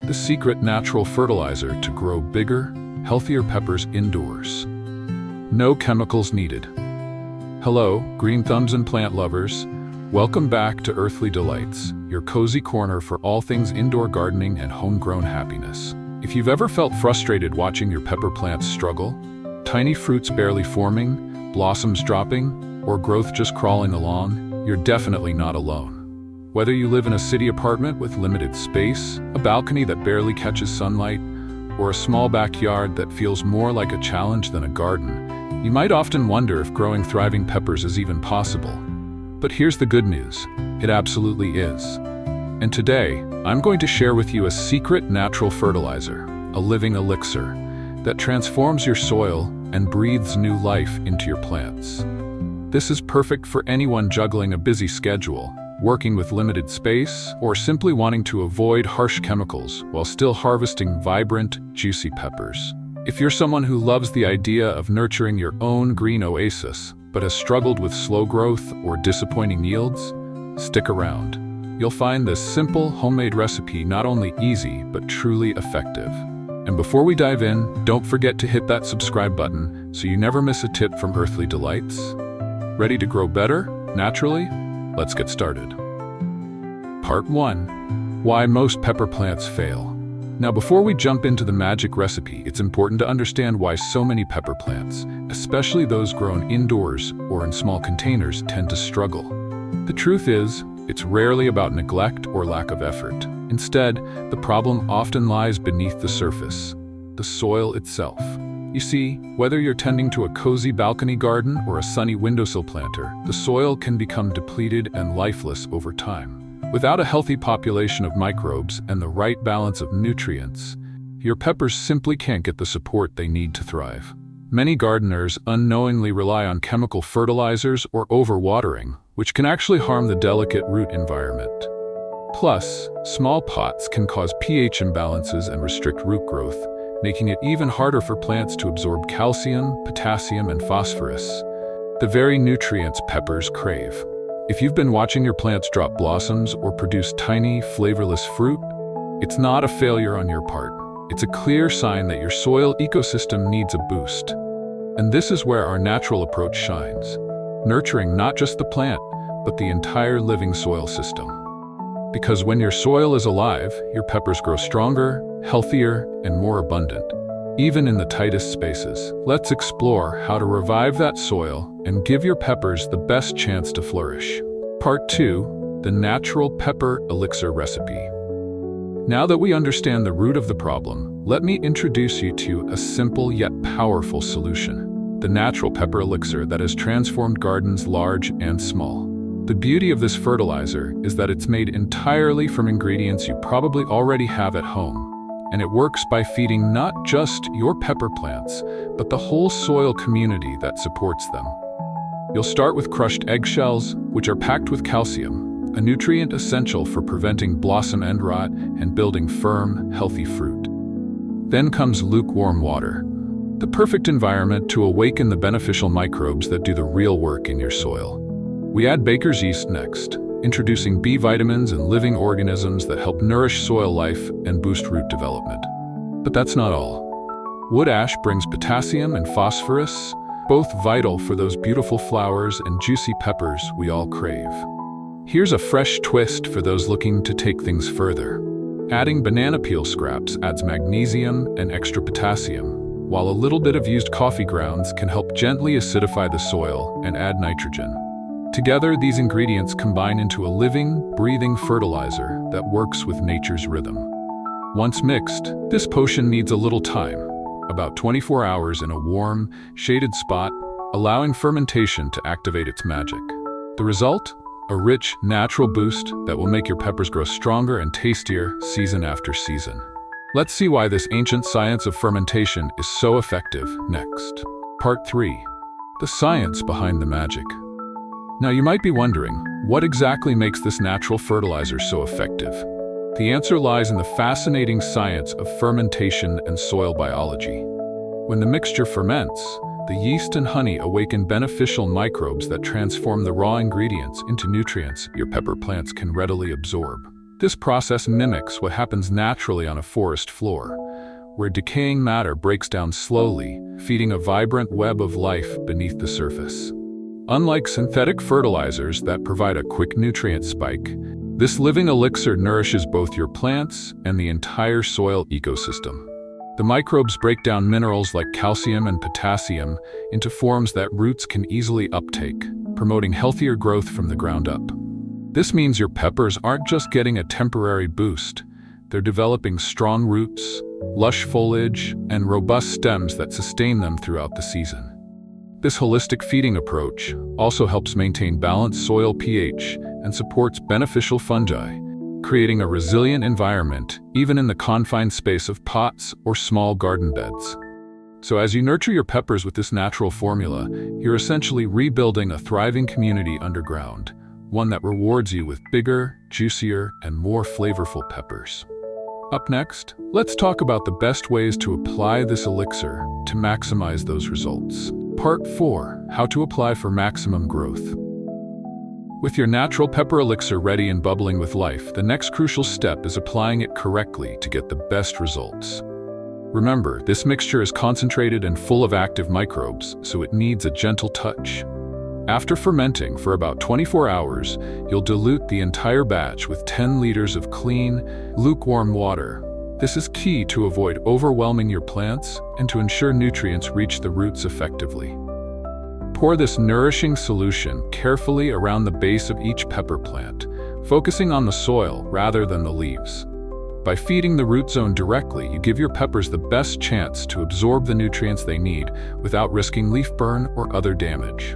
the secret natural fertilizer to grow bigger, healthier peppers indoors. No chemicals needed. Hello, green thumbs and plant lovers. Welcome back to Earthly Delights, your cozy corner for all things indoor gardening and homegrown happiness. If you've ever felt frustrated watching your pepper plants struggle, tiny fruits barely forming, blossoms dropping, or growth just crawling along, you're definitely not alone. Whether you live in a city apartment with limited space, a balcony that barely catches sunlight, or a small backyard that feels more like a challenge than a garden, you might often wonder if growing thriving peppers is even possible. But here's the good news, it absolutely is. And today, I'm going to share with you a secret natural fertilizer, a living elixir, that transforms your soil and breathes new life into your plants. This is perfect for anyone juggling a busy schedule, working with limited space, or simply wanting to avoid harsh chemicals while still harvesting vibrant, juicy peppers. If you're someone who loves the idea of nurturing your own green oasis, but has struggled with slow growth or disappointing yields, stick around. You'll find this simple, homemade recipe not only easy, but truly effective. And before we dive in, don't forget to hit that subscribe button so you never miss a tip from Earthly Delights. Ready to grow better, naturally? Let's get started. Part 1. Why most pepper plants fail. Now, before we jump into the magic recipe, it's important to understand why so many pepper plants, especially those grown indoors or in small containers, tend to struggle. The truth is, it's rarely about neglect or lack of effort. Instead, the problem often lies beneath the surface, the soil itself. You see, whether you're tending to a cozy balcony garden or a sunny windowsill planter, the soil can become depleted and lifeless over time. Without a healthy population of microbes and the right balance of nutrients, your peppers simply can't get the support they need to thrive. Many gardeners unknowingly rely on chemical fertilizers or overwatering, which can actually harm the delicate root environment. Plus, small pots can cause pH imbalances and restrict root growth, making it even harder for plants to absorb calcium, potassium, and phosphorus, the very nutrients peppers crave. If you've been watching your plants drop blossoms or produce tiny, flavorless fruit, it's not a failure on your part. It's a clear sign that your soil ecosystem needs a boost. And this is where our natural approach shines, nurturing not just the plant, but the entire living soil system. Because when your soil is alive, your peppers grow stronger, healthier, and more abundant, even in the tightest spaces. Let's explore how to revive that soil and give your peppers the best chance to flourish. Part 2. The natural pepper elixir recipe. Now that we understand the root of the problem, let me introduce you to a simple yet powerful solution, the natural pepper elixir that has transformed gardens large and small. The beauty of this fertilizer is that it's made entirely from ingredients you probably already have at home, and it works by feeding not just your pepper plants, but the whole soil community that supports them. You'll start with crushed eggshells, which are packed with calcium, a nutrient essential for preventing blossom end rot and building firm, healthy fruit. Then comes lukewarm water, the perfect environment to awaken the beneficial microbes that do the real work in your soil. We add baker's yeast next, introducing B vitamins and living organisms that help nourish soil life and boost root development. But that's not all. Wood ash brings potassium and phosphorus, both vital for those beautiful flowers and juicy peppers we all crave. Here's a fresh twist for those looking to take things further. Adding banana peel scraps adds magnesium and extra potassium, while a little bit of used coffee grounds can help gently acidify the soil and add nitrogen. Together, these ingredients combine into a living, breathing fertilizer that works with nature's rhythm. Once mixed, this potion needs a little time, about 24 hours in a warm, shaded spot, allowing fermentation to activate its magic. The result? A rich, natural boost that will make your peppers grow stronger and tastier season after season. Let's see why this ancient science of fermentation is so effective next. Part 3. The science behind the magic. Now you might be wondering, what exactly makes this natural fertilizer so effective? The answer lies in the fascinating science of fermentation and soil biology. When the mixture ferments, the yeast and honey awaken beneficial microbes that transform the raw ingredients into nutrients your pepper plants can readily absorb. This process mimics what happens naturally on a forest floor, where decaying matter breaks down slowly, feeding a vibrant web of life beneath the surface. Unlike synthetic fertilizers that provide a quick nutrient spike, this living elixir nourishes both your plants and the entire soil ecosystem. The microbes break down minerals like calcium and potassium into forms that roots can easily uptake, promoting healthier growth from the ground up. This means your peppers aren't just getting a temporary boost, they're developing strong roots, lush foliage, and robust stems that sustain them throughout the season. This holistic feeding approach also helps maintain balanced soil pH and supports beneficial fungi, creating a resilient environment even in the confined space of pots or small garden beds. So as you nurture your peppers with this natural formula, you're essentially rebuilding a thriving community underground, one that rewards you with bigger, juicier, and more flavorful peppers. Up next, let's talk about the best ways to apply this elixir to maximize those results. Part 4: How to apply for maximum growth. With your natural pepper elixir ready and bubbling with life, the next crucial step is applying it correctly to get the best results. Remember, this mixture is concentrated and full of active microbes, so it needs a gentle touch. After fermenting for about 24 hours, you'll dilute the entire batch with 10 liters of clean, lukewarm water. This is key to avoid overwhelming your plants and to ensure nutrients reach the roots effectively. Pour this nourishing solution carefully around the base of each pepper plant, focusing on the soil rather than the leaves. By feeding the root zone directly, you give your peppers the best chance to absorb the nutrients they need without risking leaf burn or other damage.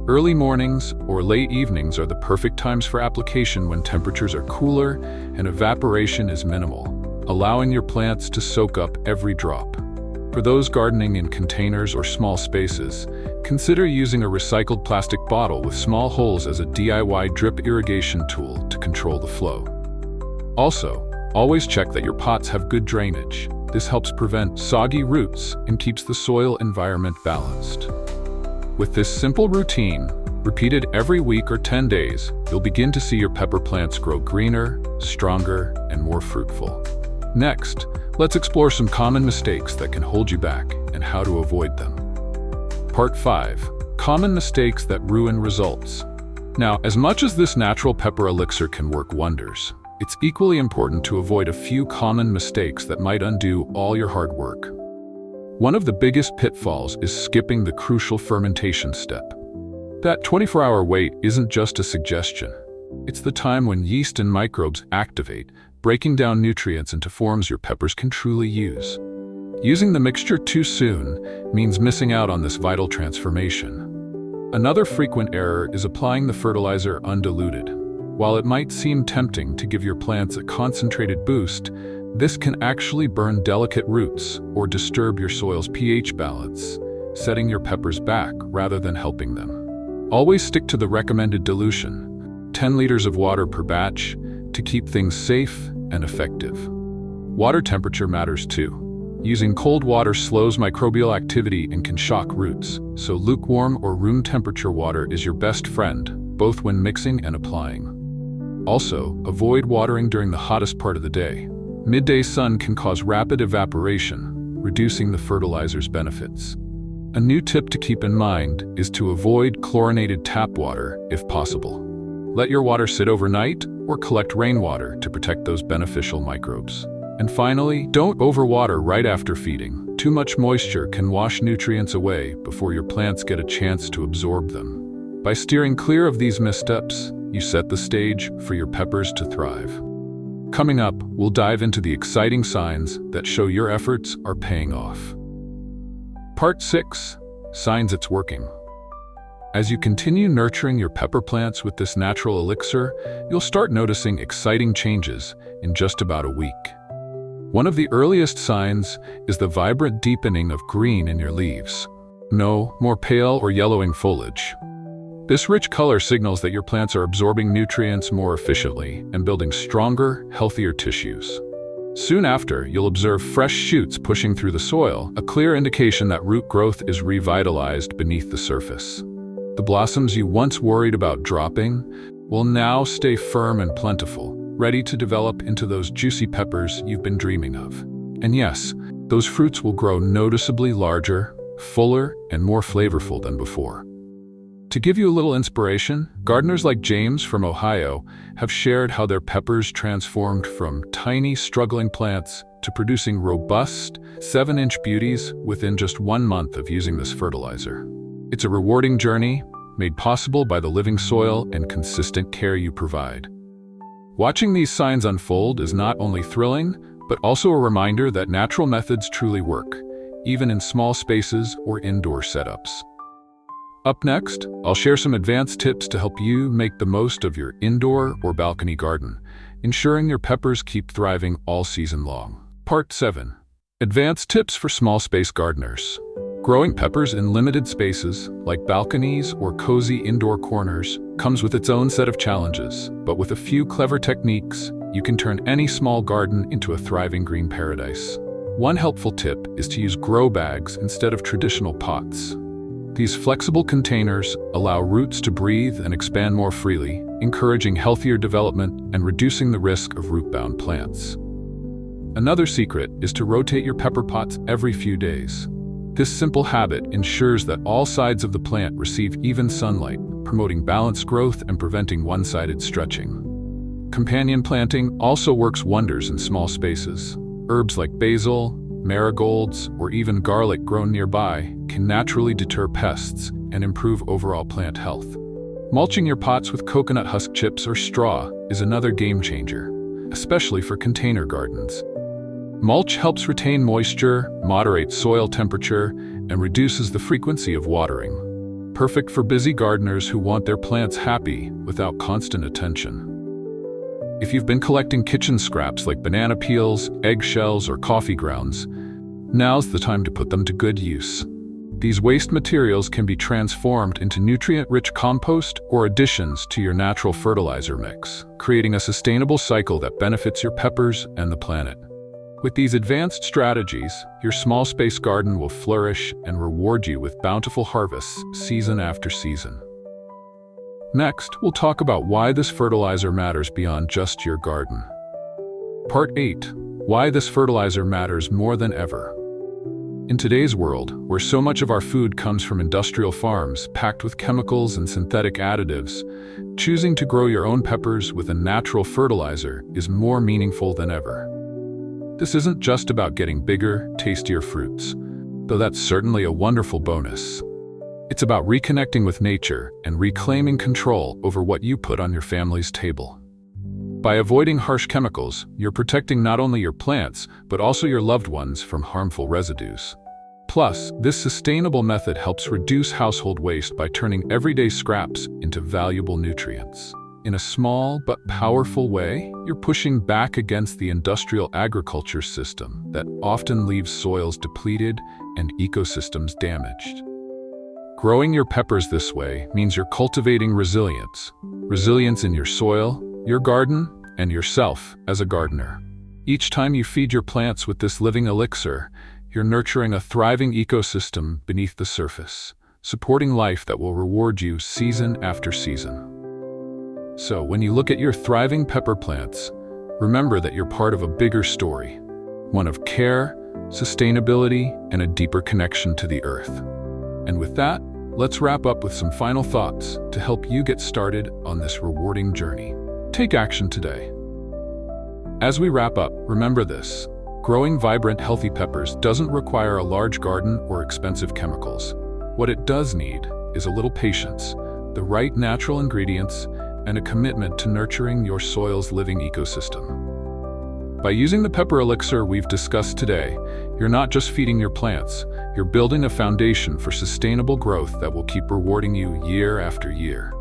Early mornings or late evenings are the perfect times for application when temperatures are cooler and evaporation is minimal, allowing your plants to soak up every drop. For those gardening in containers or small spaces, consider using a recycled plastic bottle with small holes as a DIY drip irrigation tool to control the flow. Also, always check that your pots have good drainage. This helps prevent soggy roots and keeps the soil environment balanced. With this simple routine, repeated every week or 10 days, you'll begin to see your pepper plants grow greener, stronger, and more fruitful. Next, let's explore some common mistakes that can hold you back and how to avoid them. Part 5: Common mistakes that ruin results. Now, as much as this natural pepper elixir can work wonders, it's equally important to avoid a few common mistakes that might undo all your hard work. One of the biggest pitfalls is skipping the crucial fermentation step. That 24-hour wait isn't just a suggestion. It's the time when yeast and microbes activate, breaking down nutrients into forms your peppers can truly use. Using the mixture too soon means missing out on this vital transformation. Another frequent error is applying the fertilizer undiluted. While it might seem tempting to give your plants a concentrated boost, this can actually burn delicate roots or disturb your soil's pH balance, setting your peppers back rather than helping them. Always stick to the recommended dilution, 10 liters of water per batch, to keep things safe and effective. Water temperature matters too. Using cold water slows microbial activity and can shock roots, so lukewarm or room temperature water is your best friend, both when mixing and applying. Also, avoid watering during the hottest part of the day. Midday sun can cause rapid evaporation, reducing the fertilizer's benefits. A new tip to keep in mind is to avoid chlorinated tap water if possible. Let your water sit overnight or collect rainwater to protect those beneficial microbes. And finally, don't overwater right after feeding. Too much moisture can wash nutrients away before your plants get a chance to absorb them. By steering clear of these missteps, you set the stage for your peppers to thrive. Coming up, we'll dive into the exciting signs that show your efforts are paying off. Part 6: Signs it's working. As you continue nurturing your pepper plants with this natural elixir, you'll start noticing exciting changes in just about a week. One of the earliest signs is the vibrant deepening of green in your leaves. No more pale or yellowing foliage. This rich color signals that your plants are absorbing nutrients more efficiently and building stronger, healthier tissues. Soon after, you'll observe fresh shoots pushing through the soil, a clear indication that root growth is revitalized beneath the surface. The blossoms you once worried about dropping will now stay firm and plentiful, ready to develop into those juicy peppers you've been dreaming of. And yes, those fruits will grow noticeably larger, fuller, and more flavorful than before. To give you a little inspiration, gardeners like James from Ohio have shared how their peppers transformed from tiny, struggling plants to producing robust, 7-inch beauties within just 1 month of using this fertilizer. It's a rewarding journey, made possible by the living soil and consistent care you provide. Watching these signs unfold is not only thrilling, but also a reminder that natural methods truly work, even in small spaces or indoor setups. Up next, I'll share some advanced tips to help you make the most of your indoor or balcony garden, ensuring your peppers keep thriving all season long. Part 7. Advanced tips for small space gardeners. Growing peppers in limited spaces, like balconies or cozy indoor corners, comes with its own set of challenges, but with a few clever techniques, you can turn any small garden into a thriving green paradise. One helpful tip is to use grow bags instead of traditional pots. These flexible containers allow roots to breathe and expand more freely, encouraging healthier development and reducing the risk of root-bound plants. Another secret is to rotate your pepper pots every few days. This simple habit ensures that all sides of the plant receive even sunlight, promoting balanced growth and preventing one-sided stretching. Companion planting also works wonders in small spaces. Herbs like basil, marigolds, or even garlic grown nearby can naturally deter pests and improve overall plant health. Mulching your pots with coconut husk chips or straw is another game changer, especially for container gardens. Mulch helps retain moisture, moderates soil temperature, and reduces the frequency of watering. Perfect for busy gardeners who want their plants happy without constant attention. If you've been collecting kitchen scraps like banana peels, eggshells, or coffee grounds, now's the time to put them to good use. These waste materials can be transformed into nutrient-rich compost or additions to your natural fertilizer mix, creating a sustainable cycle that benefits your peppers and the planet. With these advanced strategies, your small space garden will flourish and reward you with bountiful harvests season after season. Next, we'll talk about why this fertilizer matters beyond just your garden. Part 8. Why this fertilizer matters more than ever. In today's world, where so much of our food comes from industrial farms packed with chemicals and synthetic additives, choosing to grow your own peppers with a natural fertilizer is more meaningful than ever. This isn't just about getting bigger, tastier fruits, though that's certainly a wonderful bonus. It's about reconnecting with nature and reclaiming control over what you put on your family's table. By avoiding harsh chemicals, you're protecting not only your plants, but also your loved ones from harmful residues. Plus, this sustainable method helps reduce household waste by turning everyday scraps into valuable nutrients. In a small but powerful way, you're pushing back against the industrial agriculture system that often leaves soils depleted and ecosystems damaged. Growing your peppers this way means you're cultivating resilience. Resilience in your soil, your garden, and yourself as a gardener. Each time you feed your plants with this living elixir, you're nurturing a thriving ecosystem beneath the surface, supporting life that will reward you season after season. So, when you look at your thriving pepper plants, remember that you're part of a bigger story, one of care, sustainability, and a deeper connection to the earth. And with that, let's wrap up with some final thoughts to help you get started on this rewarding journey. Take action today. As we wrap up, remember this: growing vibrant, healthy peppers doesn't require a large garden or expensive chemicals. What it does need is a little patience, the right natural ingredients, and a commitment to nurturing your soil's living ecosystem. By using the pepper elixir we've discussed today, you're not just feeding your plants, you're building a foundation for sustainable growth that will keep rewarding you year after year.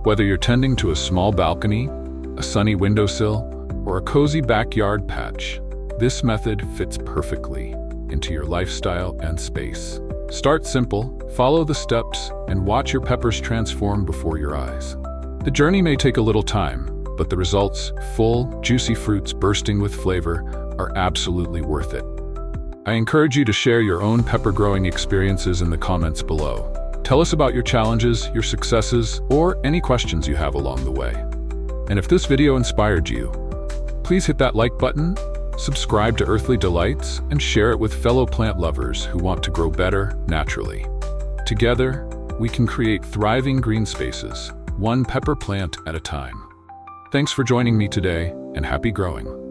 Whether you're tending to a small balcony, a sunny windowsill, or a cozy backyard patch, this method fits perfectly into your lifestyle and space. Start simple, follow the steps, and watch your peppers transform before your eyes. The journey may take a little time, but the results, full, juicy fruits bursting with flavor, are absolutely worth it. I encourage you to share your own pepper growing experiences in the comments below. Tell us about your challenges, your successes, or any questions you have along the way. And if this video inspired you, Please hit that like button, subscribe to Earthly Delights, and share it with fellow plant lovers who want to grow better naturally. Together, we can create thriving green spaces, one pepper plant at a time. Thanks for joining me today, and happy growing.